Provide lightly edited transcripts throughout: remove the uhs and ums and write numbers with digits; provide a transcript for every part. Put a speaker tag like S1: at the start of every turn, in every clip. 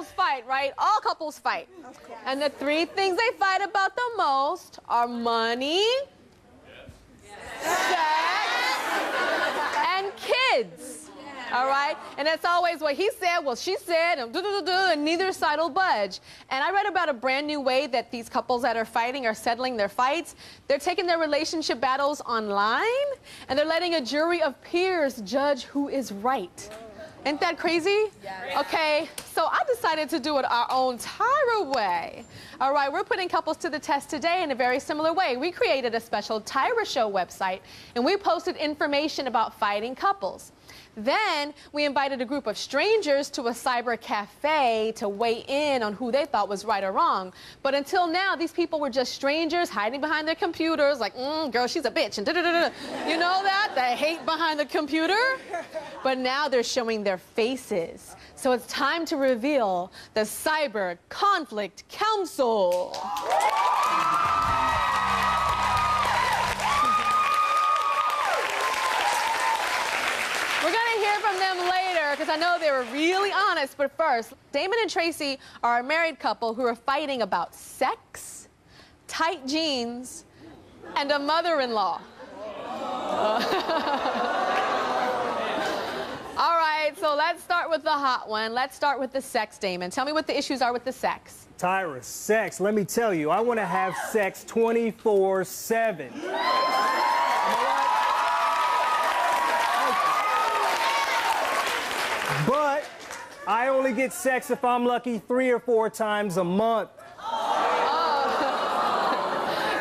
S1: couples fight, right? All couples fight. Okay. And the three things they fight about the most are money, sex, and kids. All right? And it's always what he said, well, she said, and neither side will budge. And I read about a brand new way that these couples that are fighting are settling their fights. They're taking their relationship battles online, and they're letting a jury of peers judge who is right. Isn't that crazy? Yeah. Okay, so I decided to do it our own Tyra way. All right, we're putting couples to the test today in a very similar way. We created a special Tyra Show website, and we posted information about fighting couples. Then we invited a group of strangers to a cyber cafe to weigh in on who they thought was right or wrong. But until now, these people were just strangers hiding behind their computers like, girl, she's a bitch, and da-da-da-da. You know that? The hate behind the computer? But now they're showing their faces. So it's time to reveal the Cyber Conflict Council. We're going to hear from them later because I know they were really honest. But first, Damon and Tracy are a married couple who are fighting about sex, tight jeans, and a mother-in-law. All right, so let's start with the hot one. Let's start with the sex, Damon. Tell me what the issues are with the sex.
S2: Tyra, sex, let me tell you, I want to have sex 24/7. But I only get sex if I'm lucky 3 or 4 times a month.
S1: Oh.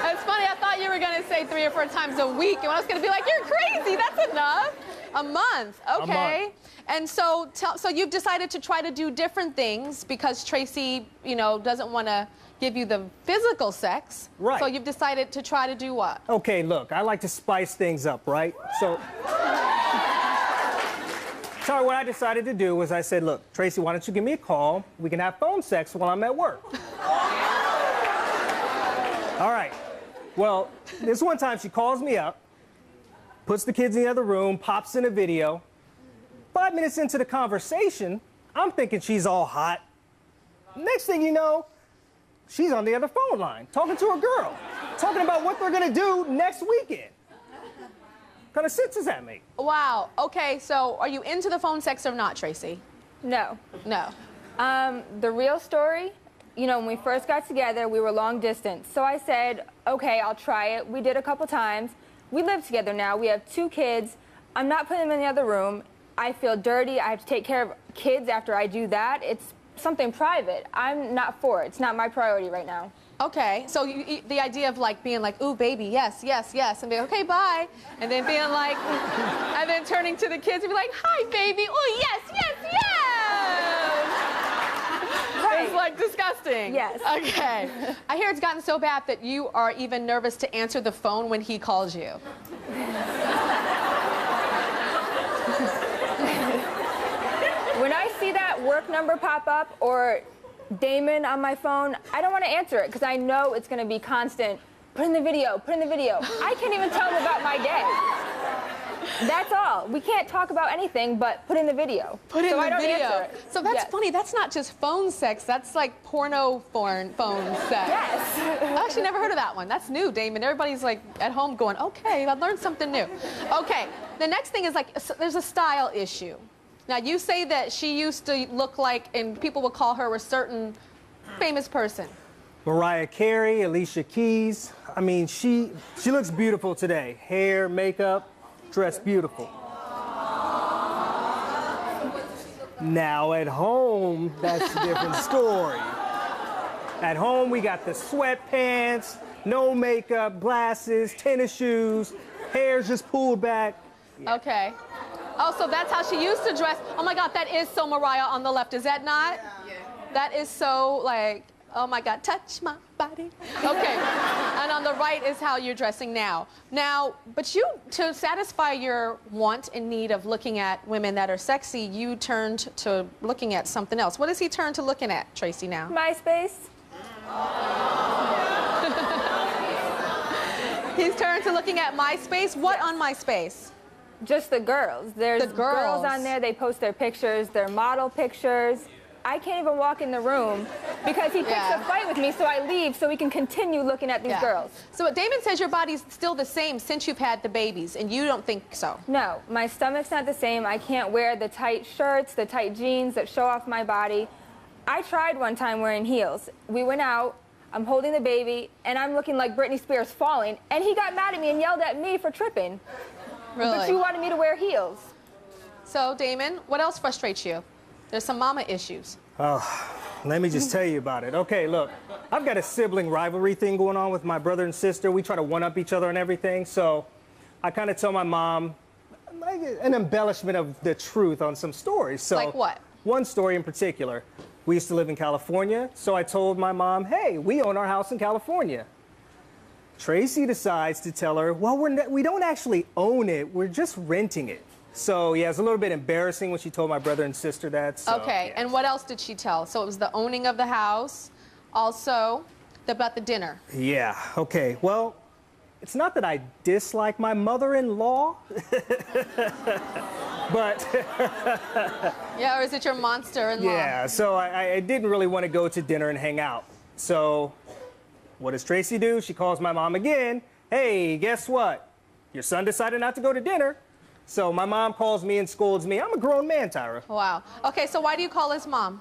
S1: That's funny. I thought you were going to say 3 or 4 times a week. And I was going to be like, you're crazy. That's enough. A month. Okay. A month. And so you've decided to try to do different things because Tracy, you know, doesn't want to give you the physical sex.
S2: Right.
S1: So you've decided to try to do what?
S2: Okay, look, I like to spice things up, right? So what I decided to do was I said, look, Tracy, why don't you give me a call? We can have phone sex while I'm at work. All right. Well, this one time she calls me up, puts the kids in the other room, pops in a video. 5 minutes into the conversation, I'm thinking she's all hot. Next thing you know, she's on the other phone line, talking to a girl, talking about what they're gonna do next weekend. What kind of sense does that make?
S1: Wow. Okay, so are you into the phone sex or not, Tracy?
S3: No.
S1: No.
S3: The real story, you know, when we first got together, we were long distance. So I said, okay, I'll try it. We did a couple times. We live together now. We have 2 kids. I'm not putting them in the other room. I feel dirty. I have to take care of kids after I do that. It's something private. I'm not for it. It's not my priority right now.
S1: Okay, so the idea of like being like, ooh, baby, yes, yes, yes, and being okay, bye, and then being like, and then turning to the kids and be like, hi, baby, ooh, yes, yes, yes. Right. It's like disgusting.
S3: Yes.
S1: Okay. I hear it's gotten so bad that you are even nervous to answer the phone when he calls you.
S3: When I see that work number pop up or Damon on my phone, I don't want to answer it because I know it's going to be constant. Put in the video, put in the video. I can't even tell him about my day. That's all. We can't talk about anything but put in the video.
S1: Put in the video.
S3: Answer it.
S1: So that's funny. That's not just phone sex. That's like porno phone sex.
S3: Yes.
S1: I actually never heard of that one. That's new, Damon. Everybody's like at home going, okay, I learned something new. Okay. The next thing is like there's a style issue. Now, you say that she used to look like, and people would call her a certain famous person.
S2: Mariah Carey, Alicia Keys. I mean, she looks beautiful today. Hair, makeup, dressed beautiful. Now, at home, that's a different story. At home, we got the sweatpants, no makeup, glasses, tennis shoes, hair's just pulled back.
S1: Yeah. Okay. Oh, so that's how she used to dress. Oh, my God, that is so Mariah on the left. Is that not? Yeah. That is so, like, oh, my God, touch my body. Okay. And on the right is how you're dressing now. Now, but you, to satisfy your want and need of looking at women that are sexy, you turned to looking at something else. What does he turn to looking at, Tracy, now?
S3: MySpace.
S1: He's turned to looking at MySpace. What on MySpace?
S3: Just the girls. There's girls on there. They post their pictures, their model pictures. I can't even walk in the room because he picks a fight with me, so I leave so we can continue looking at these girls.
S1: So Damon says your body's still the same since you've had the babies, and you don't think so?
S3: No, my stomach's not the same. I can't wear the tight shirts, the tight jeans that show off my body. I tried one time wearing heels. We went out, I'm holding the baby, and I'm looking like Britney Spears falling, and he got mad at me and yelled at me for tripping.
S1: Really?
S3: But you wanted me to wear heels.
S1: So, Damon, what else frustrates you? There's some mama issues.
S2: Oh, let me just tell you about it. Okay, look, I've got a sibling rivalry thing going on with my brother and sister. We try to one-up each other and everything, so I kind of tell my mom like, an embellishment of the truth on some stories. So,
S1: like what?
S2: One story in particular. We used to live in California, so I told my mom, hey, we own our house in California. Tracy decides to tell her, well, we don't actually own it, we're just renting it. So, yeah, it's a little bit embarrassing when she told my brother and sister that. So,
S1: okay,
S2: yeah.
S1: and what else did she tell? So it was the owning of the house, also about the dinner.
S2: Yeah, okay, well, it's not that I dislike my mother-in-law, but...
S1: Yeah, or is it your monster-in-law?
S2: Yeah, so I didn't really want to go to dinner and hang out. So what does Tracy do? She calls my mom again. Hey, guess what? Your son decided not to go to dinner. So my mom calls me and scolds me. I'm a grown man, Tyra.
S1: Wow. Okay, so why do you call his mom?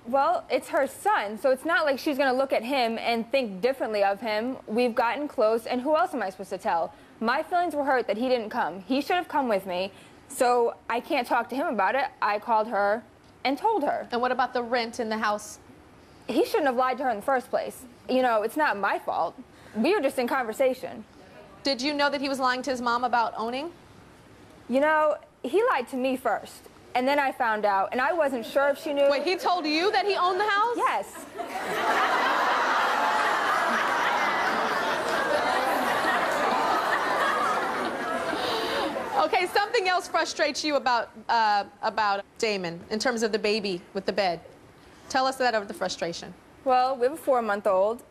S3: Well, it's her son, so it's not like she's going to look at him and think differently of him. We've gotten close, and who else am I supposed to tell? My feelings were hurt that he didn't come. He should have come with me, so I can't talk to him about it. I called her and told her.
S1: And what about the rent in the house?
S3: He shouldn't have lied to her in the first place. You know, it's not my fault. We were just in conversation.
S1: Did you know that he was lying to his mom about owning?
S3: You know, he lied to me first, and then I found out, and I wasn't sure if she knew.
S1: Wait, he told you that he owned the house?
S3: Yes.
S1: Okay, something else frustrates you about Damon in terms of the baby with the bed. Tell us that of the frustration.
S3: Well, we have a 4-month-old,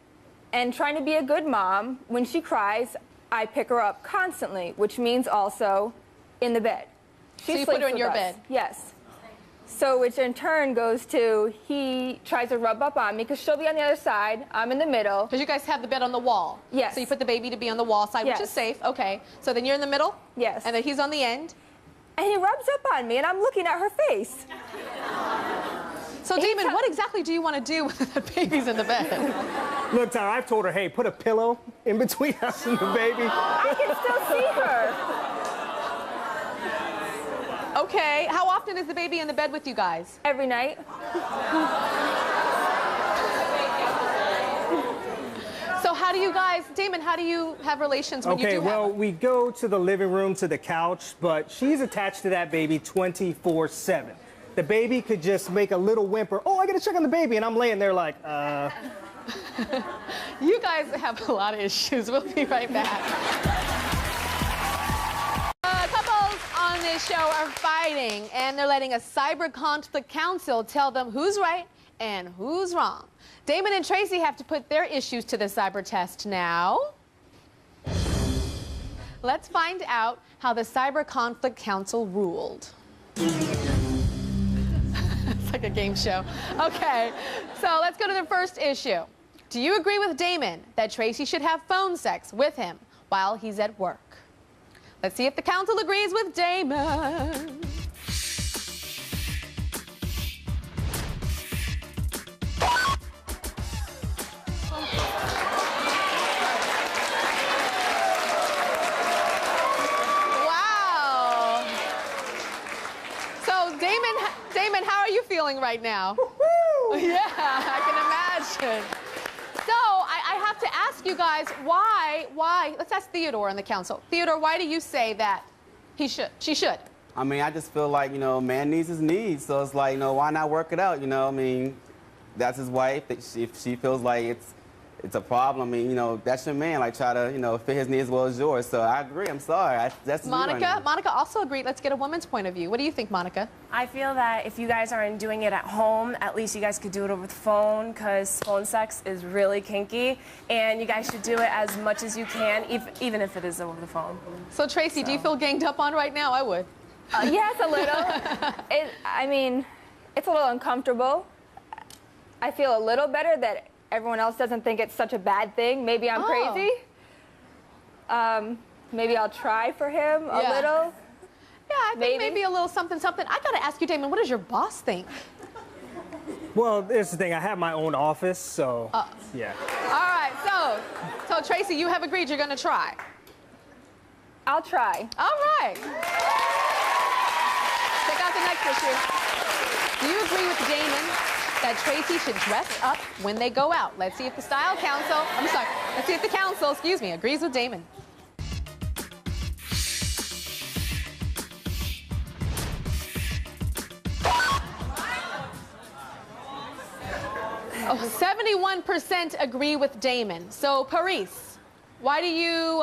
S3: and trying to be a good mom, when she cries, I pick her up constantly, which means also in the bed.
S1: So you put her in your bed?
S3: Yes. So which in turn goes to, he tries to rub up on me because she'll be on the other side, I'm in the middle.
S1: Because you guys have the bed on the wall.
S3: Yes.
S1: So you put the baby to be on the wall side,
S3: Yes.
S1: which is safe. Okay. So then you're in the middle?
S3: Yes.
S1: And then he's on the end?
S3: And he rubs up on me, and I'm looking at her face.
S1: So Damon, what exactly do you want to do when the baby's in the bed?
S2: Look, Tyra, I've told her, hey, put a pillow in between us and the baby.
S3: I can still see her.
S1: Okay. How often is the baby in the bed with you guys?
S3: Every night.
S1: So how do you guys, Damon, how do you have relations when you do
S2: Okay, well,
S1: have
S2: we go to the living room, to the couch, but she's attached to that baby 24/7. The baby could just make a little whimper, oh, I gotta check on the baby, and I'm laying there like,
S1: You guys have a lot of issues. We'll be right back. Couples on this show are fighting, and they're letting a cyber conflict council tell them who's right and who's wrong. Damon and Tracy have to put their issues to the cyber test now. Let's find out how the cyber conflict council ruled. It's like a game show. Okay, so let's go to the first issue. Do you agree with Damon that Tracy should have phone sex with him while he's at work? Let's see if the council agrees with Damon. Wow. So Damon, how are you feeling right now? Yeah, I can imagine. So I have to ask you guys why, let's ask Theodore on the council. Theodore, why do you say that she should?
S4: I mean, I just feel like, you know, man needs his needs. So it's like, you know, why not work it out? You know, I mean, that's his wife. If she feels like it's a problem, I mean, you know, that's your man. Like, try to, you know, fit his needs as well as yours. So I agree. I'm sorry. That's
S1: Monica? Monica also agreed. Let's get a woman's point of view. What do you think, Monica?
S5: I feel that if you guys aren't doing it at home, at least you guys could do it over the phone, because phone sex is really kinky, and you guys should do it as much as you can, even if it is over the phone.
S1: So, Tracy, do you feel ganged up on right now? I would.
S3: Yes, a little. I mean, It's a little uncomfortable. I feel a little better that everyone else doesn't think it's such a bad thing. Maybe I'm crazy. Maybe I'll try for him a little.
S1: Yeah, I think maybe a little something, something. I gotta ask you, Damon, what does your boss think?
S2: Well, here's the thing. I have my own office, so yeah.
S1: All right, so Tracy, you have agreed you're gonna try.
S3: I'll try.
S1: All right. Check out the next issue. Do you agree with Damon that Tracy should dress up when they go out? Let's see if the style council, let's see if the council, agrees with Damon. Oh, 71% agree with Damon. So, Paris, why do you,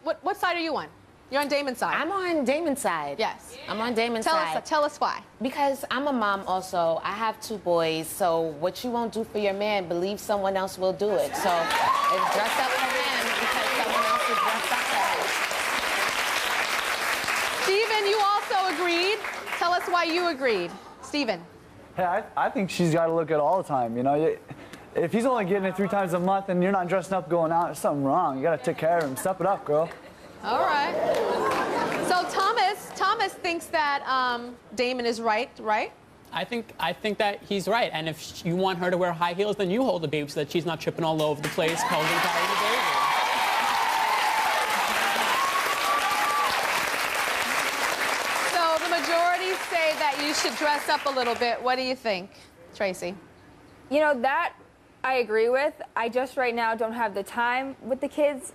S1: what side are you on? You're on Damon's side.
S6: I'm on Damon's side.
S1: Yes.
S6: I'm on Damon's side.
S1: Tell us why.
S6: Because I'm a mom also. I have 2 boys, so what you won't do for your man, believe someone else will do it. So it's dress up for him because someone else is dressed up for him.
S1: Steven, you also agreed. Tell us why you agreed. Steven.
S7: Hey, I think she's got to look at all the time, you know. If he's only getting it 3 times a month and you're not dressing up going out, there's something wrong. You got to take care of him. Step it up, girl.
S1: All right. So Thomas thinks that Damon is right?
S8: I think that he's right. And if you want her to wear high heels, then you hold the baby so that she's not tripping all over the place, holding and carrying the baby.
S1: So the majority say that you should dress up a little bit. What do you think, Tracy?
S3: You know, that I agree with. I just right now don't have the time with the kids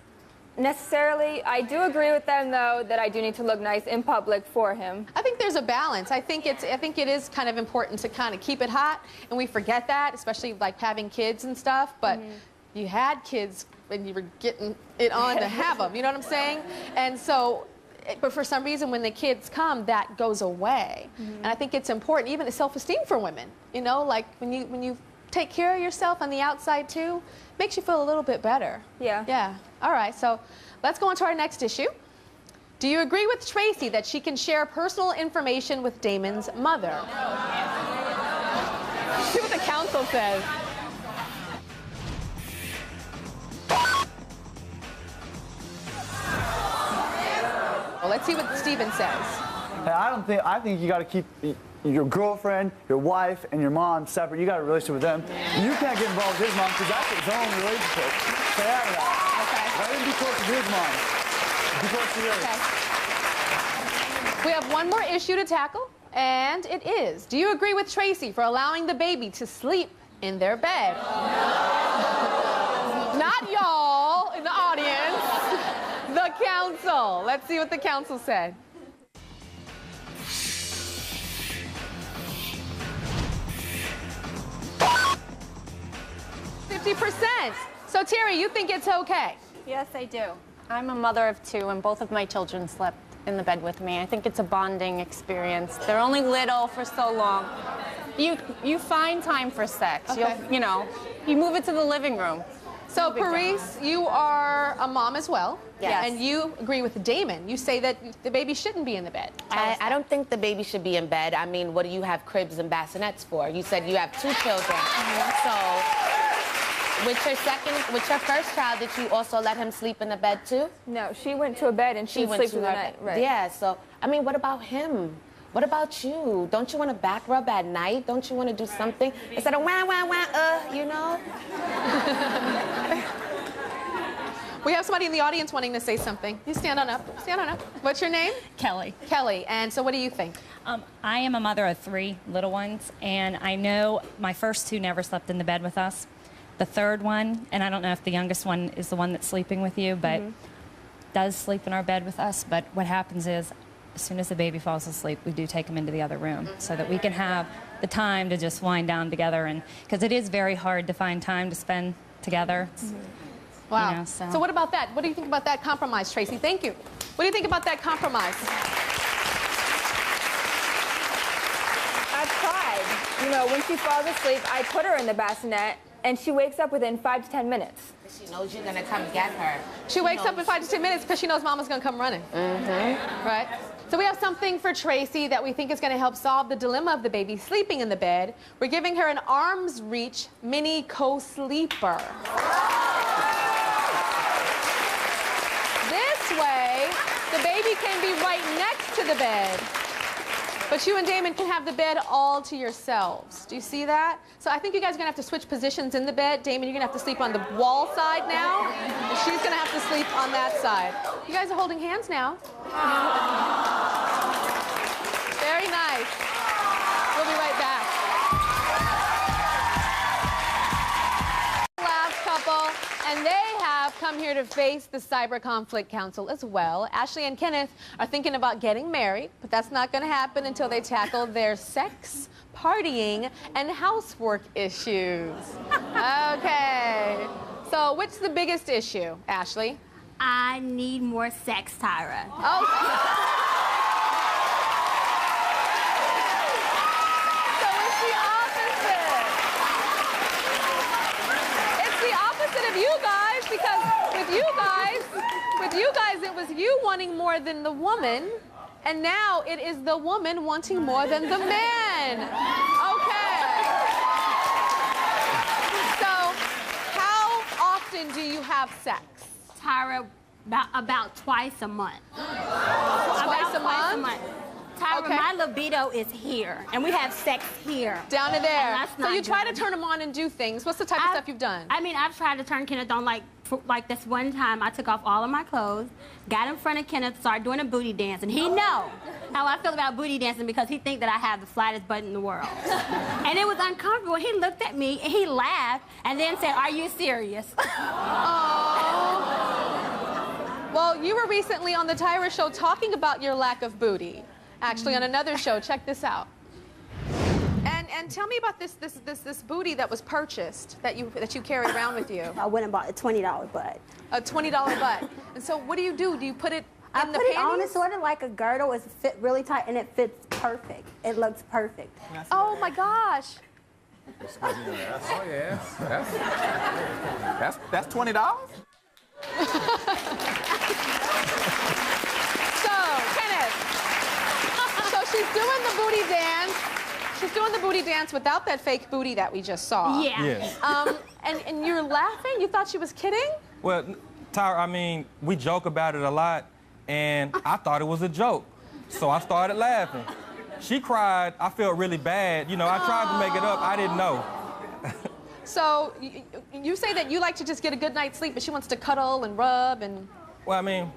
S3: necessarily. I do agree with them, though, that I do need to look nice in public for him.
S1: I think there's a balance. I think it is kind of important to kind of keep it hot, and we forget that, especially like having kids and stuff. But you had kids and you were getting it on to have them. You know what I'm saying? And so, but for some reason, when the kids come, that goes away. And I think it's important, even self-esteem for women. You know, like when you take care of yourself on the outside too, makes you feel a little bit better.
S3: Yeah.
S1: Yeah. All right, so let's go on to our next issue. Do you agree with Tracy that she can share personal information with Damon's mother? See what the council says. Well, let's see what Steven says.
S7: Hey, I think you got to keep your girlfriend, your wife, and your mom separate. You got a relationship with them. You can't get involved with his mom because that's his own relationship. Stay out of that.
S1: Okay.
S7: Let him be close to his mom. Be close to yours.
S1: Okay. We have one more issue to tackle, and it is, do you agree with Tracy for allowing the baby to sleep in their bed? Not y'all in the audience, the council. Let's see what the council said. 50%. So, Terry, you think it's okay?
S9: Yes, I do. I'm a mother of 2, and both of my children slept in the bed with me. I think it's a bonding experience. They're only little for so long. You find time for sex.
S1: Okay.
S9: You move it to the living room.
S1: So, Paris, you are a mom as well.
S6: Yes.
S1: And you agree with Damon. You say that the baby shouldn't be in the bed.
S6: I don't think the baby should be in bed. I mean, what do you have cribs and bassinets for? You said you have 2 children. So, with your first child, did you also let him sleep in the bed too?
S3: No, she went to a bed and she slept through the night. Right.
S6: Yeah, so, I mean, what about him? What about you? Don't you want to back rub at night? Don't you want to do something instead of wah, wah, wah, you know?
S1: We have somebody in the audience wanting to say something. You stand on up. Stand on up. What's your name?
S10: Kelly.
S1: Kelly. And so what do you think?
S10: I am a mother of 3 little ones, and I know my first 2 never slept in the bed with us. The third one, and I don't know if the youngest one is the one that's sleeping with you, but does sleep in our bed with us. But what happens is, as soon as the baby falls asleep, we do take him into the other room so that we can have the time to just wind down together. And because it is very hard to find time to spend together.
S1: Wow.
S10: You know,
S1: so what about that? What do you think about that compromise, Tracy? Thank you. What do you think about that compromise?
S3: I've tried. You know, when she falls asleep, I put her in the bassinet, and she wakes up within 5 to 10 minutes.
S6: She knows you're going to come get her.
S1: She wakes up in 5 to 10 minutes because she knows Mama's going to come running. Right? So we have something for Tracy that we think is going to help solve the dilemma of the baby sleeping in the bed. We're giving her an arm's reach mini co-sleeper. This way, the baby can be right next to the bed. But you and Damon can have the bed all to yourselves. Do you see that? So I think you guys are going to have to switch positions in the bed. Damon, you're going to have to sleep on the wall side now. And she's going to have to sleep on that side. You guys are holding hands now. Very nice. We'll be right back. Last couple, and they have come here to face the Cyber Conflict Council as well. Ashley and Kenneth are thinking about getting married, but that's not going to happen until they tackle their sex, partying, and housework issues. Okay. So what's the biggest issue, Ashley?
S11: I need more sex, Tyra.
S1: Oh. So it's the opposite. It's the opposite of you guys, because with you guys, it was you wanting more than the woman, and now it is the woman wanting more than the man. Okay. So, how often do you have sex?
S11: Tyra, about twice a month.
S1: Twice a month?
S11: Tyra,
S1: Okay.
S11: my libido is here, and we have sex here.
S1: Down to there.
S11: And that's
S1: So
S11: not
S1: you try to
S11: good.
S1: turn them on and do things. What's the type of stuff you've done?
S11: I mean, I've tried to turn Kenneth on, like this one time, I took off all of my clothes, got in front of Kenneth, started doing a booty dance, and he know how I feel about booty dancing because he think that I have the flattest butt in the world. And it was uncomfortable. He looked at me, and he laughed, and then said, "Are you serious?"
S1: Well, you were recently on the Tyra show talking about your lack of booty. Actually, on another show. Check this out. And tell me about this booty that was purchased that you carry around with you.
S12: I went and bought a $20 butt.
S1: A $20 butt. And so what do? Do you put it in the
S12: I put it on.
S1: panties?
S12: It's sort of like a girdle. It's fit really tight, and it fits perfect. It looks perfect.
S1: Oh my gosh.
S13: Oh yeah, that's $20.
S1: So, Kenneth, so she's doing the booty dance. She's doing the booty dance without that fake booty that we just saw.
S11: Yeah.
S2: Yes.
S1: And you're laughing? You thought she was kidding?
S14: Well, Tyra, I mean, we joke about it a lot, and I thought it was a joke. So I started laughing. She cried. I felt really bad. You know, I tried to make it up. I didn't know.
S1: So you say that you like to just get a good night's sleep, but she wants to cuddle and rub and...
S14: Well, I mean,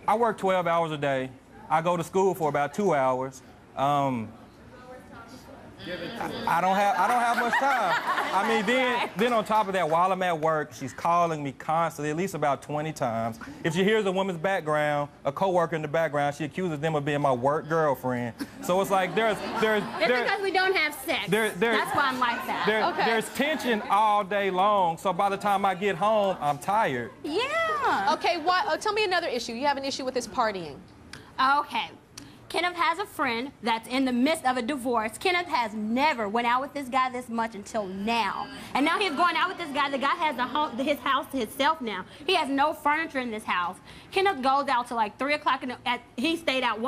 S14: I work 12 hours a day. I go to school for about 2 hours. I don't have much time. I mean, then on top of that, while I'm at work, she's calling me constantly, at least about 20 times. If she hears a woman's background, a coworker in the background, she accuses them of being my work girlfriend. So it's like
S11: It's because we don't have sex. That's why I'm like that.
S14: There's tension all day long. So by the time I get home, I'm tired.
S11: Yeah.
S1: Okay, tell me another issue. You have an issue with this partying.
S11: Okay. Kenneth has a friend that's in the midst of a divorce. Kenneth has never went out with this guy this much until now. And now he's going out with this guy. The guy has his house to himself now. He has no furniture in this house. Kenneth goes out till like 3 o'clock he stayed out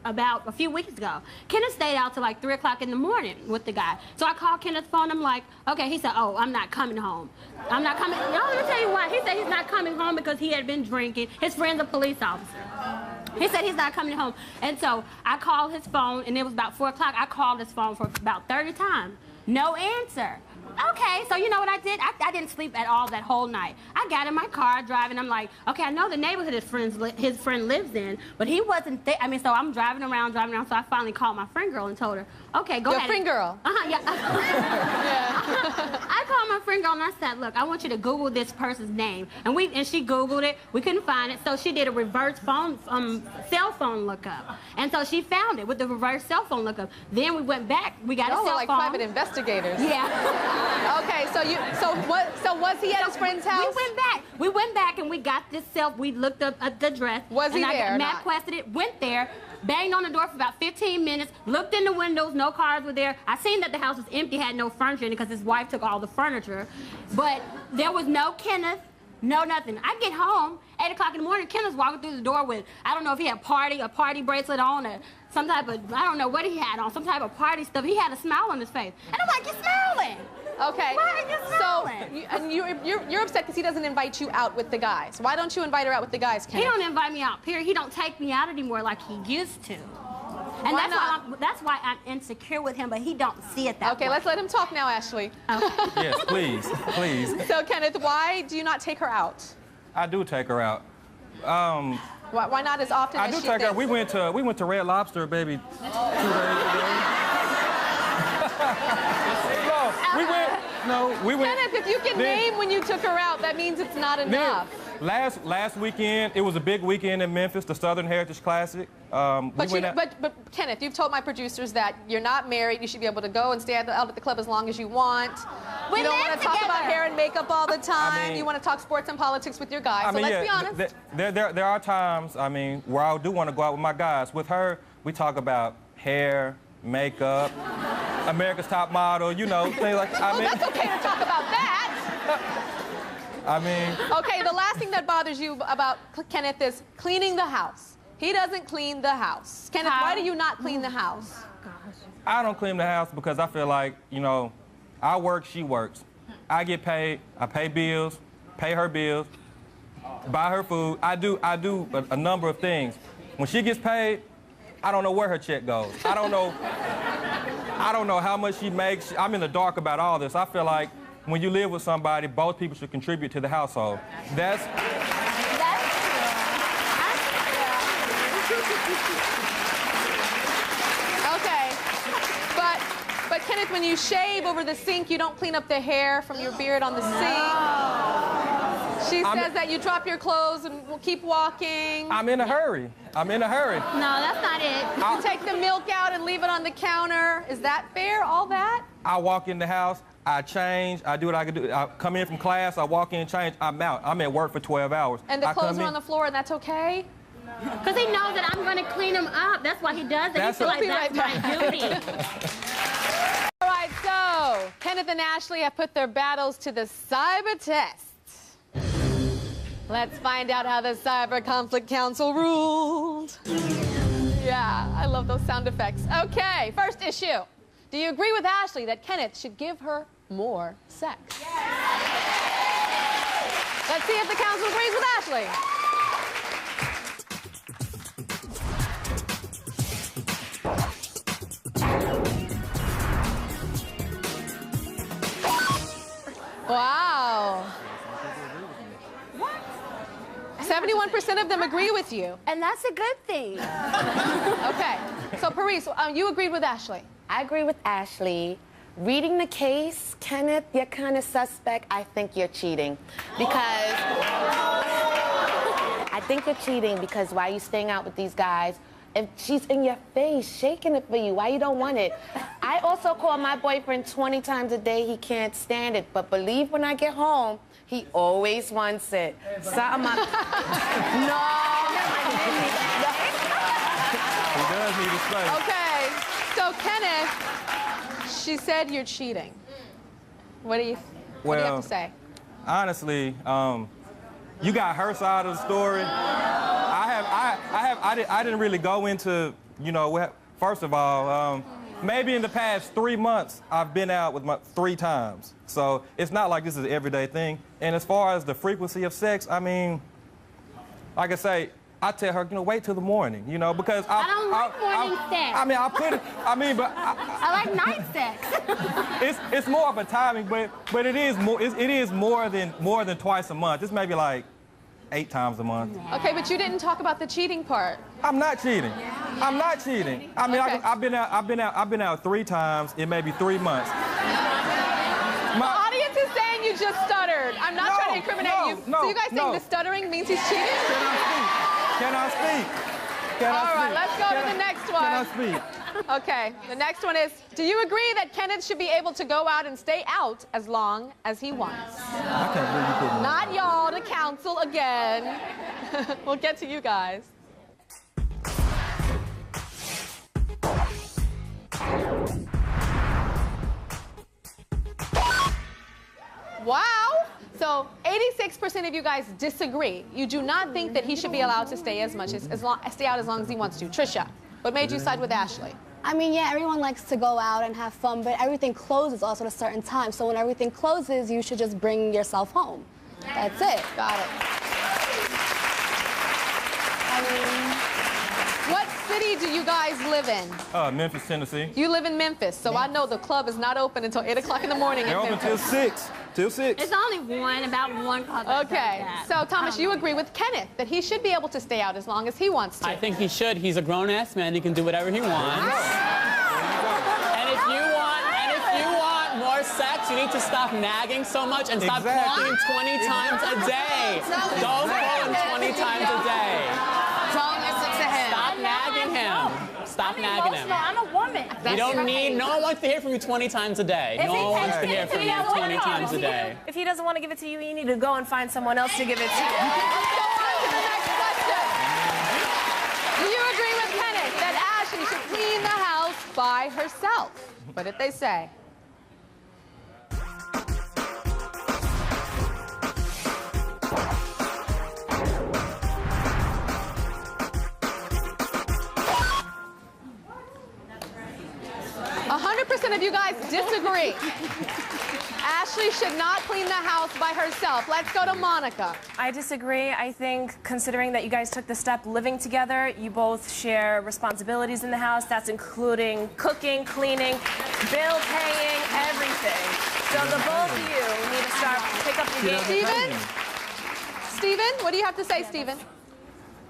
S11: about a few weeks ago. Kenneth stayed out till like 3 o'clock in the morning with the guy. So I called Kenneth's phone. I'm like, okay. He said, oh, I'm not coming home. I'm not coming. No, let me tell you why. He said he's not coming home because he had been drinking. His friend's a police officer. He said he's not coming home. And so I called his phone, and it was about 4 o'clock. I called his phone for about 30 times. No answer. Okay, so you know what I did? I didn't sleep at all that whole night. I got in my car driving. I'm like, okay, I know the neighborhood his friend lives in, but he wasn't there. I mean, so I'm driving around. So I finally called my friend girl and told her, okay, go ahead.
S1: Your friend girl?
S11: Yeah. I called my friend girl and I said, look, I want you to Google this person's name. And she Googled it. We couldn't find it, so she did a reverse cell phone lookup. And so she found it with the reverse cell phone lookup. Then we went back. We got a cell phone.
S1: Like private investigators.
S11: Yeah.
S1: Okay, so was he at his friend's house?
S11: We went back and we got this we looked up the address.
S1: Was he there or not?
S11: MapQuested it, went there, banged on the door for about 15 minutes, looked in the windows, no cars were there. I seen that the house was empty, had no furniture in it because his wife took all the furniture. But there was no Kenneth, No, nothing. I get home, 8 o'clock in the morning, Kenneth's walking through the door with, I don't know if he had a party bracelet on, or some type of, I don't know what he had on, some type of party stuff. He had a smile on his face. And I'm like, you're smiling.
S1: Okay.
S11: Why are you smiling?
S1: So, you're upset because he doesn't invite you out with the guys. Why don't you invite her out with the guys, Kenneth?
S11: He don't invite me out, period. He don't take me out anymore like he used to. And
S1: Why
S11: that's why I'm insecure with him, but he don't see it that way.
S1: Okay, let's let him talk now, Ashley.
S14: Yes, please, please.
S1: So, Kenneth, why do you not take her out?
S14: I do take her out.
S1: Why not as often
S14: I
S1: as
S14: do
S1: she
S14: take her.
S1: thinks?
S14: We went to Red Lobster, baby, 2 days ago. We went.
S1: Kenneth, if you can name when you took her out, that means it's not enough.
S14: Last weekend, it was a big weekend in Memphis, the Southern Heritage Classic.
S1: But Kenneth, you've told my producers that you're not married. You should be able to go and stay out at the club as long as you want. You don't want to talk about hair and makeup all the time. You want to talk sports and politics with your guys. So let's be honest.
S14: There are times, where I do want to go out with my guys. With her, we talk about hair, makeup, America's Top Model, things like that.
S1: Well, that's okay to talk about that. Okay, the last thing that bothers you about Kenneth is cleaning the house. He doesn't clean the house. Kenneth, why do you not clean the house?
S14: I don't clean the house because I feel like, I work, she works. I get paid, I pay bills, pay her bills, buy her food. I do a number of things. When she gets paid, I don't know where her check goes. I don't know how much she makes. I'm in the dark about all this. I feel like when you live with somebody, both people should contribute to the household. That's
S1: Okay. But Kenneth, when you shave over the sink, you don't clean up the hair from your beard on the sink. She says that you drop your clothes and will keep walking.
S14: I'm in a hurry.
S11: No, that's not it.
S1: You take the milk out and leave it on the counter. Is that fair, all that?
S14: I walk in the house, I change, I do what I can do. I come in from class, I walk in and change, I'm out. I'm at work for 12 hours.
S1: And the clothes are on the floor and that's okay?
S11: Because he knows that I'm going to clean them up. That's why he does it. He feels like that's my duty.
S1: All right, so Kenneth and Ashley have put their battles to the cyber test. Let's find out how the Cyber Conflict Council ruled. Yeah, I love those sound effects. Okay, first issue. Do you agree with Ashley that Kenneth should give her more sex? Yes. Let's see if the council agrees with Ashley. Wow. 71% of them agree with you.
S12: And that's a good thing.
S1: Okay. So, Paris, you agreed with Ashley.
S6: I agree with Ashley. Reading the case, Kenneth, you're kind of suspect. I think you're cheating. Because I think you're cheating because why are you staying out with these guys? If she's in your face, shaking it for you, why you don't want it? I also call my boyfriend 20 times a day. He can't stand it. But believe when I get home, he always wants it. Something up. No.
S14: He does need a space.
S1: Okay. So, Kenneth, she said you're cheating. What do you have to say?
S14: Honestly, you got her side of the story. I didn't really go into, first of all, maybe in the past 3 months, I've been out with 3 times. So it's not like this is an everyday thing. And as far as the frequency of sex, like I say, I tell her, wait till the morning, because
S11: I don't like morning sex. I like night sex.
S14: It's more of a timing, but it is more than twice a month. It's maybe like 8 times a month.
S1: Okay, but you didn't talk about the cheating part.
S14: I'm not cheating. I'm not cheating. I've been out 3 times in maybe 3 months.
S1: The audience is saying you just stuttered. I'm not trying to incriminate you. So you guys think the stuttering means he's cheating?
S14: Can I speak?
S1: All right, let's go to the next one.
S14: Can I speak?
S1: Okay, the next one is, do you agree that Kenneth should be able to go out and stay out as long as he wants?
S14: I can't believe you couldn't.
S1: Not y'all, the council again. We'll get to you guys. Wow. So So 86% of you guys disagree. You do not think that he should be allowed to stay stay out as long as he wants to. Trisha, what made you side with Ashley?
S15: I mean, yeah, everyone likes to go out and have fun, but everything closes also at a certain time. So when everything closes, you should just bring yourself home. That's it.
S1: Got it. I mean, what city do you guys live in?
S14: Memphis, Tennessee.
S1: You live in Memphis, so I know the club is not open until 8 o'clock in the morning
S14: They're
S1: in
S14: open
S1: Memphis.
S14: till 6. Till 6.
S11: It's only about one club.
S1: Okay, so Thomas, you agree with Kenneth that he should be able to stay out as long as he wants to.
S8: I think he should. He's a grown-ass man. He can do whatever he wants. And if you want more sex, you need to stop nagging so much and stop calling 20 times a day. Don't call him 20 times a day.
S6: Don't listen to him.
S8: Stop nagging him. Stop nagging him.
S11: I'm a woman.
S8: You don't need, no one wants to hear from you 20 times a day. No one wants to hear from you 20 times a day.
S5: If he doesn't want to give it to you, you need to go and find someone else to give it to you.
S1: Let's go on to the next question. Do you agree with Kenneth that Ashley should clean the house by herself? What did they say? Of you guys disagree. Ashley should not clean the house by herself. Let's go to Monica.
S5: I disagree. I think considering that you guys took the step living together, you both share responsibilities in the house. That's including cooking, cleaning, bill paying, everything. So the both of you need to start pick up your game.
S1: Steven, what do you have to say, Steven?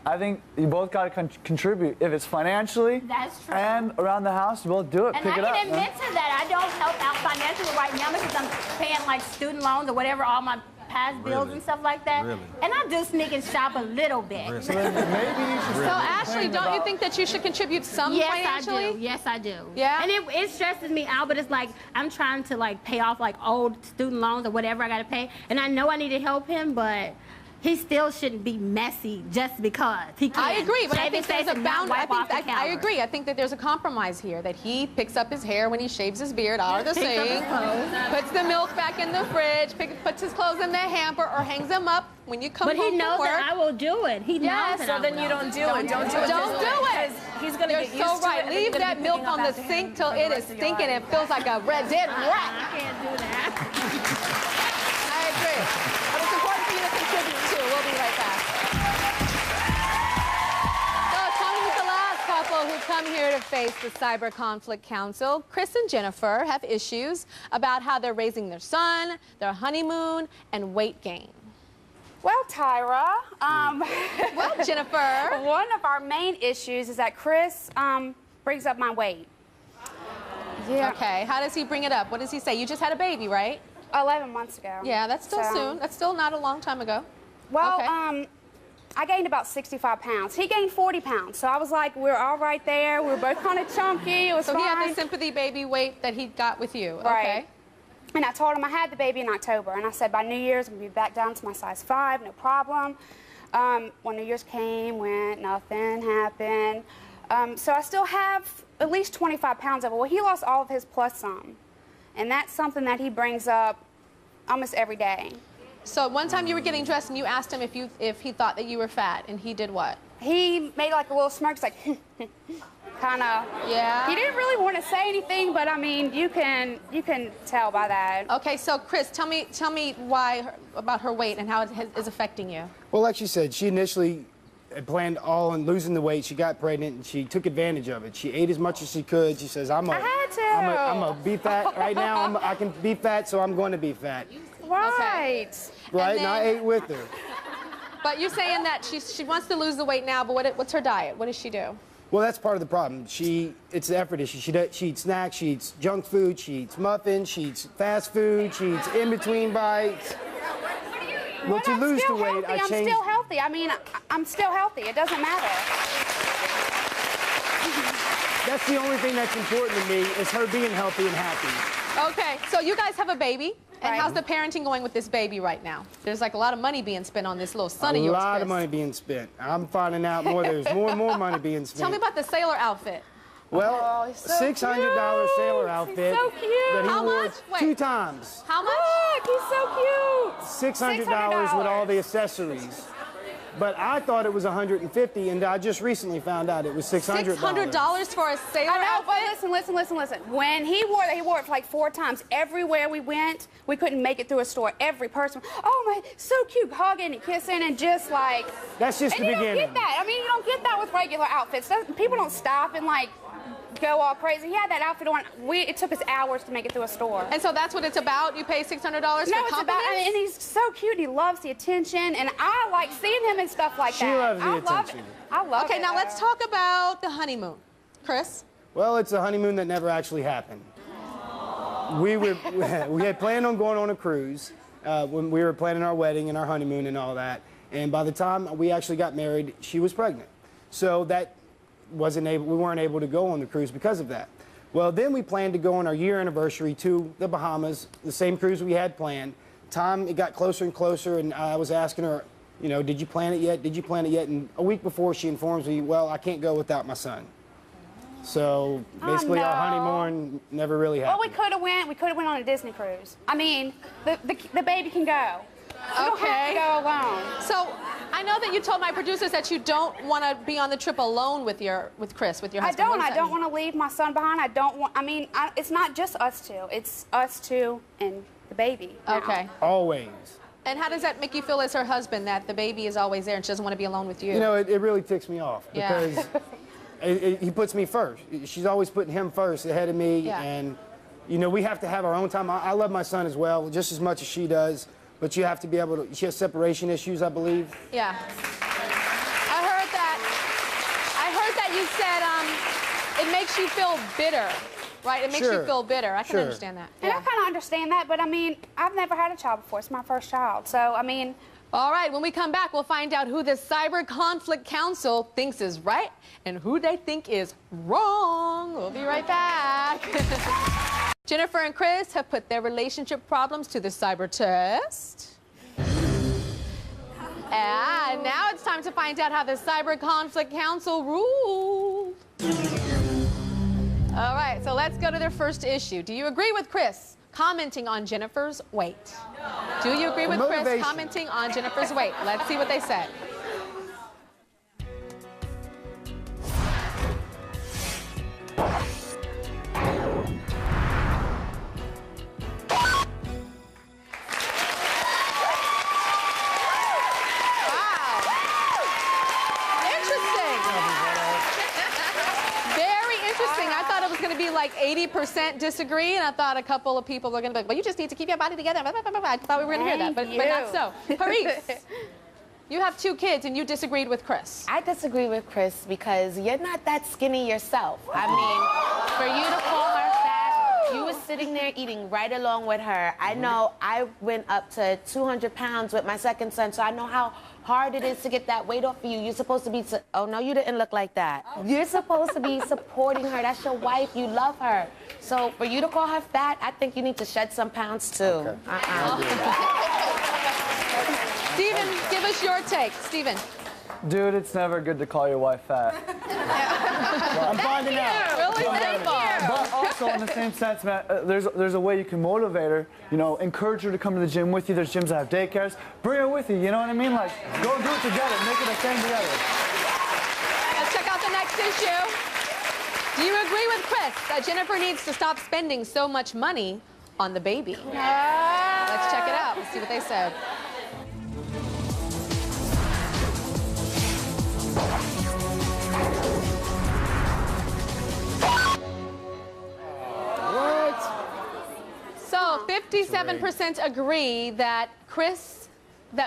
S7: I think you both got to contribute. If it's financially and around the house, you both do it.
S11: And
S7: Pick it up.
S11: I can admit to that. I don't help out financially right now because I'm paying like student loans or whatever, all my past bills and stuff like that.
S7: Really?
S11: And I do sneak and shop a little bit.
S7: Really? So maybe you should
S1: So Ashley, don't you think that you should contribute some financially?
S11: I do. Yes, I do.
S1: Yeah?
S11: And it stresses me out, but it's like I'm trying to like pay off like old student loans or whatever I got to pay. And I know I need to help him, but he still shouldn't be messy just because he can.
S1: I agree, but I think
S11: Shave his
S1: there's a
S11: face and not
S1: boundary.
S11: wipe off the
S1: I
S11: counter.
S1: agree. I think that there's a compromise here, that he picks up his hair when he shaves his beard out of the
S11: Picks up his
S1: sink,
S11: clothes.
S1: puts the milk back in the fridge, puts his clothes in the hamper, or hangs them up when you come
S11: But
S1: home
S11: he knows
S1: from work.
S11: that I will do it. He knows that
S5: So
S11: I
S5: then
S11: will.
S5: you don't do it. Don't do it.
S1: Don't do it.
S5: He's gonna
S1: You're
S5: get used
S1: so
S5: to
S1: right.
S5: it, and then
S1: Leave
S5: you're gonna
S1: that
S5: be
S1: milk
S5: picking
S1: on
S5: up
S1: the
S5: after
S1: sink
S5: him
S1: till
S5: for the
S1: it is
S5: rest of your
S1: stinking
S5: life.
S1: and feels like a dead rat.
S11: I can't do that.
S1: I agree. But it's important for you to contribute too. We'll be right back. So coming with the last couple who come here to face the Cyber Conflict Council, Chris and Jennifer have issues about how they're raising their son, their honeymoon, and weight gain.
S16: Well, Tyra,
S1: well, Jennifer,
S16: one of our main issues is that Chris brings up my weight.
S1: Yeah. Okay, how does he bring it up? What does he say? You just had a baby, right?
S16: 11 months ago.
S1: Yeah, that's still
S16: So-
S1: soon. That's still not a long time ago.
S16: Well,
S1: Okay.
S16: I gained about 65 pounds. He gained 40 pounds. So I was like, we're all right there. We were both kind of chunky. It was
S1: So
S16: fine.
S1: he had the sympathy baby weight that he got with you.
S16: Right.
S1: Okay.
S16: And I told him I had the baby in October. And I said, by New Year's, I'm going to be back down to my size 5, no problem. When New Year's came, went, nothing happened. So I still have at least 25 pounds of it. Well, he lost all of his plus some. And that's something that he brings up almost every day.
S1: So one time you were getting dressed and you asked him if he thought that you were fat, and he did what?
S16: He made like a little smirk, like, kind of.
S1: Yeah.
S16: He didn't really want to say anything, but I mean, you can tell by that.
S1: Okay, so Chris, tell me why about her weight and how it is affecting you.
S17: Well, like she said, she initially had planned all on losing the weight. She got pregnant and she took advantage of it. She ate as much as she could. She says, I'm a be fat right now. I can be fat, so I'm going to be fat.
S16: Right.
S17: Right, and I ate with her.
S1: But you're saying that she wants to lose the weight now, but what's her diet? What does she do?
S17: Well, that's part of the problem. It's the effort issue. She eats snacks, she eats junk food, she eats muffins, she eats fast food, she eats in between bites. Well, to lose the weight, I
S16: I'm
S17: changed.
S16: still healthy. I mean, I'm still healthy. It doesn't matter.
S17: That's the only thing that's important to me is her being healthy and happy.
S1: Okay, so you guys have a baby, and
S16: Right.
S1: how's the parenting going with this baby right now? There's like a lot of money being spent on this little son of yours.
S17: A lot of
S1: Chris.
S17: money being spent. I'm finding out more. There's more and more money being spent.
S1: Tell me about the sailor outfit.
S17: Well,
S16: he's so
S17: $600 sailor outfit
S16: so cute.
S17: that he
S1: How
S17: wore
S1: much? Wait.
S17: 2 times.
S1: How much?
S16: Look, he's so cute.
S17: $600 with all the accessories. But I thought it was $150, and I just recently found out it was $600.
S1: $600 for a sailor
S16: I know,
S1: outfit?
S16: but listen. When he wore it for like 4 times. Everywhere we went, we couldn't make it through a store. Every person, oh my, so cute, hugging and kissing and just like.
S17: That's just the beginning.
S16: You don't get that. I mean, you don't get that with regular outfits. People don't stop and like go all crazy. He had that outfit on. It took us hours to make it through a store.
S1: And so that's what it's about? You pay $600 for compliments?
S16: No, it's about, and he's so cute. He loves the attention, and I like seeing him and stuff like
S17: She
S16: that.
S17: loves the
S16: I
S17: attention.
S16: I love it.
S1: Okay, now let's talk about the honeymoon. Chris?
S17: Well, it's a honeymoon that never actually happened. We had planned on going on a cruise when we were planning our wedding and our honeymoon and all that. And by the time we actually got married, she was pregnant. So that we weren't able to go on the cruise because of that. Well, then we planned to go on our year anniversary to the Bahamas, the same cruise we had planned. It got closer and closer, and I was asking her, you know, did you plan it yet? Did you plan it yet? And a week before, she informs me, well, I can't go without my son. So basically, our honeymoon never really happened.
S16: Well, we could have went on a Disney cruise. I mean, the baby can go. You don't have to go alone.
S1: So I know that you told my producers that you don't want to be on the trip alone with Chris, with your husband.
S16: I don't want to leave my son behind. It's not just us two. It's us two and the baby.
S1: Okay.
S17: Always.
S1: And how does that make you feel as her husband, that the baby is always there and she doesn't want to be alone with you?
S17: You know, it really ticks me off because he puts me first. She's always putting him first ahead of me.
S1: Yeah.
S17: And, you know, we have to have our own time. I love my son as well, just as much as she does. But you have to be able to, she has separation issues, I believe.
S1: Yeah. I heard that you said it makes you feel bitter, right? It makes you feel bitter. I can understand that.
S16: And I kind of understand that, but I mean, I've never had a child before. It's my first child. So, I mean.
S1: All right, when we come back, we'll find out who the Cyber Conflict Council thinks is right and who they think is wrong. We'll be right back. Jennifer and Chris have put their relationship problems to the cyber test. And now it's time to find out how the Cyber Conflict Council ruled. All right, so let's go to their first issue. Do you agree with Chris commenting on Jennifer's weight? Do you agree with Chris commenting on Jennifer's weight? Let's see what they said. Like 80% disagree, and I thought a couple of people were going to be like, well, you just need to keep your body together. I thought we were going to hear that, but not so. Paris, you have 2 kids, and you disagreed with Chris.
S6: I disagree with Chris because you're not that skinny yourself. I mean, for you to call her fat, you were sitting there eating right along with her. I know I went up to 200 pounds with my second son, so I know how hard it is to get that weight off of you. You're supposed to be, oh no, you didn't look like that. You're supposed to be supporting her. That's your wife. You love her. So for you to call her fat, I think you need to shed some pounds too. Okay.
S1: Steven, give us your take. Steven.
S7: Dude, it's never good to call your wife fat.
S17: I'm finding out.
S1: Really? Thank you.
S7: But also, in the same sense, man, there's a way you can motivate her. You know, encourage her to come to the gym with you. There's gyms that have daycares. Bring her with you. You know what I mean? Like, go do it together. Make it a thing together.
S1: Let's check out the next issue. Do you agree with Chris that Jennifer needs to stop spending so much money on the baby? Let's check it out. Let's see what they said. So 57% agree that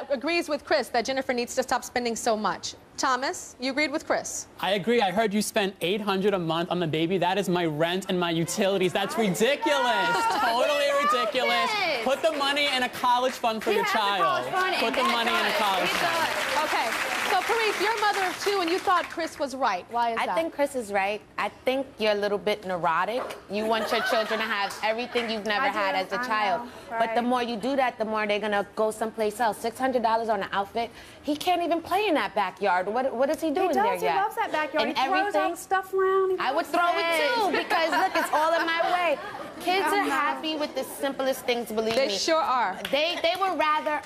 S1: agrees with Chris that Jennifer needs to stop spending so much. Thomas, you agreed with Chris.
S8: I agree. I heard you spend $800 a month on the baby. That is my rent and my utilities. That's ridiculous. Totally ridiculous. Put the money in a college fund for your child. Put the money in a college fund.
S1: Okay. So, Paris, you're a mother of 2, and you thought Chris was right. Why is that?
S6: I think Chris is right. I think you're a little bit neurotic. You want your children to have everything you've never had as a child. But the more you do that, the more they're going to go someplace else. $600 on an outfit. He can't even play in that backyard. What is he doing there yet?
S16: He loves that backyard.
S6: And
S16: he throws all stuff around.
S6: I would throw it too because, look, it's all in my way. Kids are happy with with the simplest things, believe
S1: They
S6: me.
S1: sure are.
S6: They would rather,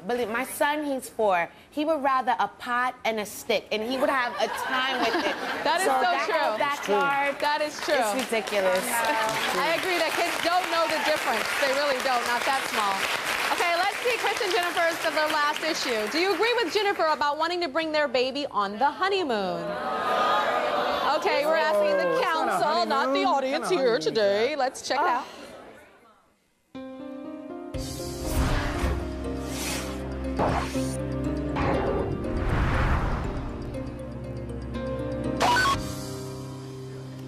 S6: believe my son, he's 4. He would rather a pot and a stick, and he would have a time with it.
S1: That is so
S6: that
S1: true.
S6: whole backyard,
S1: that is true.
S6: It's ridiculous.
S1: I agree that kids don't know the difference. They really don't, not that small. Okay, let's see Chris and Jennifer's to their last issue. Do you agree with Jennifer about wanting to bring their baby on the honeymoon? Okay, we're asking the council, not the audience here today. Let's check it out.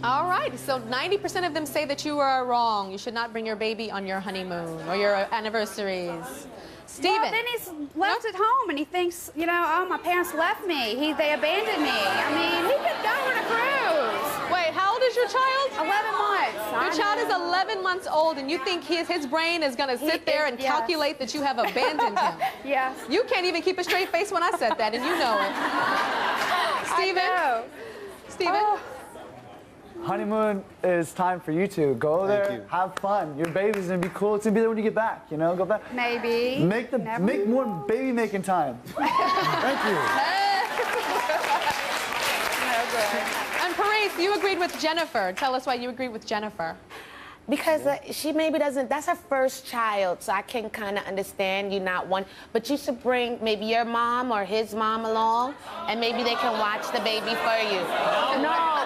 S1: All right, so 90% of them say that you are wrong. You should not bring your baby on your honeymoon or your anniversaries. Steven.
S16: Well, then he's left at home and he thinks, you know, oh, my parents left me. They abandoned me. I mean, he could go on a cruise.
S1: Wait, how old is your child?
S16: 11 months.
S1: Your child is 11 months old and you think his brain is going to sit there and calculate that you have abandoned him.
S16: Yes.
S1: You can't even keep a straight face when I said that, and you know it. Steven? Steven?
S16: Oh.
S7: Honeymoon is time for you two. Go there, have fun. Your baby's gonna be cool. It's gonna be there when you get back. You know, go back.
S16: Maybe.
S7: Make more baby making time. Thank you.
S1: And Paris, you agreed with Jennifer. Tell us why you agreed with Jennifer.
S6: Because she maybe doesn't, that's her first child, so I can kind of understand you not one. But you should bring maybe your mom or his mom along, and maybe they can watch the baby for you.
S17: No.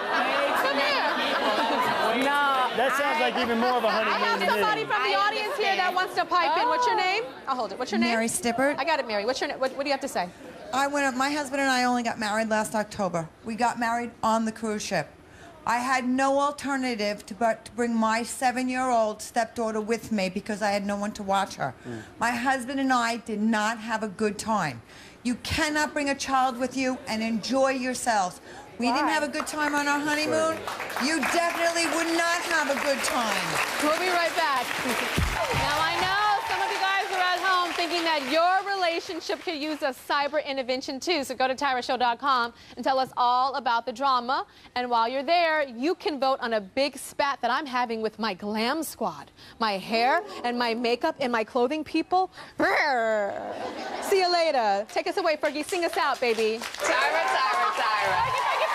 S17: That sounds like even more of a honeymoon.
S1: I have somebody from the audience here that wants to pipe in. What's your name? I'll hold it. What's your name?
S18: Mary Stippert.
S1: I got it, Mary. What's your name? What do you have to say?
S18: My husband and I only got married last October. We got married on the cruise ship. I had no alternative but to bring my 7-year-old stepdaughter with me because I had no one to watch her. My husband and I did not have a good time. You cannot bring a child with you and enjoy yourselves. We didn't have a good time on our honeymoon. You definitely would not have a good time.
S1: We'll be right back. Now, I know some of you guys are at home thinking that your relationship could use a cyber intervention too. So go to TyraShow.com and tell us all about the drama. And while you're there, you can vote on a big spat that I'm having with my glam squad. My hair and my makeup and my clothing people. Brrr. See you later. Take us away, Fergie. Sing us out, baby.
S19: Tyra, Tyra, Tyra.